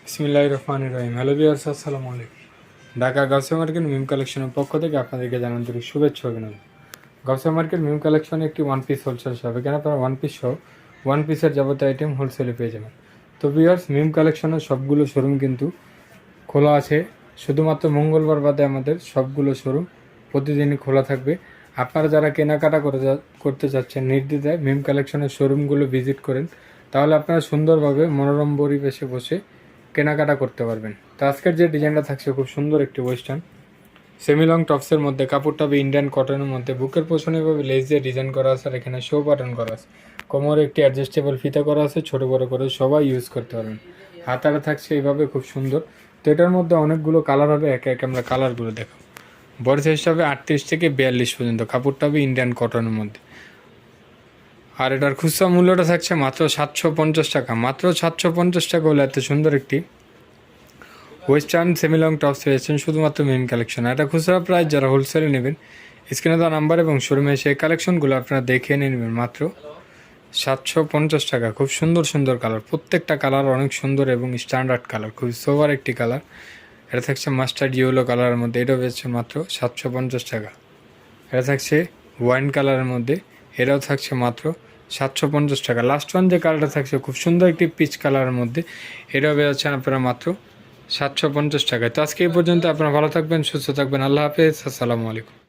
বিসমিল্লাহির রহমানির রহিম। Hello viewers, আসসালামু আলাইকুম। ঢাকা গাউসিয়া মার্কেট মিম কালেকশনের পক্ষ থেকে আপনাদেরকে জানান্তরিক শুভেচ্ছা অভিনন্দন। গাউসিয়া মার্কেট মিম কালেকশনে একটি ওয়ান পিস হোলসেল শপ। এখানে আপনারা ওয়ান পিস সহ ওয়ান পিসের যাবতীয় আইটেম হোলসেলে পেয়ে যাবেন। তো ভিউয়ার্স, মিম কালেকশনের সবগুলো শোরুম কিন্তু খোলা আছে। শুধুমাত্র মঙ্গলবার বাদে আমাদের সবগুলো শোরুম প্রতিদিনই খোলা থাকবে। আপনারা যারা কেনাকাটা করতে চাচ্ছেন, নির্দ্বিধায় মিম কালেকশনের শোরুমগুলো ভিজিট করেন, তাহলে আপনারা সুন্দরভাবে মনোরম পরিবেশে বসে কেনাকাটা করতে পারবেন। তো আজকের যে ডিজাইনটা থাকছে খুব সুন্দর একটি ওয়েস্টার্ন সেমি লং টপসের মধ্যে, কাপড়টা হবে ইন্ডিয়ান কটনের মধ্যে, বুকের পোষণে এভাবে লেস দিয়ে ডিজাইন করা আছে, আর এখানে শো বাটন করা আছে, কোমরে একটি অ্যাডজাস্টেবল ফিতা করা আছে, ছোটো বড়ো করে সবাই ইউজ করতে পারবেন। হাতাটা থাকছে এইভাবে খুব সুন্দর। তো এটার মধ্যে অনেকগুলো কালার হবে, একে একে আমরা কালারগুলো দেখাবো। বডি সাইজটা হবে 38 থেকে 42 পর্যন্ত, কাপড়টা হবে ইন্ডিয়ান কটনের মধ্যে। আর এটার খুচরা মূল্যটা থাকছে মাত্র 750 টাকা। মাত্র 750 টাকা হলে এত সুন্দর একটি ওয়েস্টার্ন সেমি লং টপস পেয়েছেন শুধুমাত্র মিম কালেকশন। এটা খুচরা প্রাইস, যারা হোলসেলে নেবেন স্ক্রিনে দেওয়া নাম্বার এবং শোরুমে সেই কালেকশনগুলো আপনারা দেখে নিয়ে নেবেন মাত্র 750 টাকা। খুব সুন্দর সুন্দর কালার, প্রত্যেকটা কালার অনেক সুন্দর এবং স্ট্যান্ডার্ড কালার, খুবই সোভার একটি কালার। এটা থাকছে মাস্টার্ড ইয়েলো কালারের মধ্যে, এটাও পেয়েছে মাত্র 750 টাকা। এটা থাকছে ওয়াইন কালারের মধ্যে, এটাও থাকছে মাত্র 750 টাকা। লাস্ট ওয়ান যে কালারটা থাকছে খুব সুন্দর একটি পিচ কালারের মধ্যে, এটাও পেয়েছেন আপনারা মাত্র 750 টাকায়। তো আজকে এই পর্যন্ত। আপনারা ভালো থাকবেন, সুস্থ থাকবেন। আল্লাহ হাফেজ, আসসালামু আলাইকুম।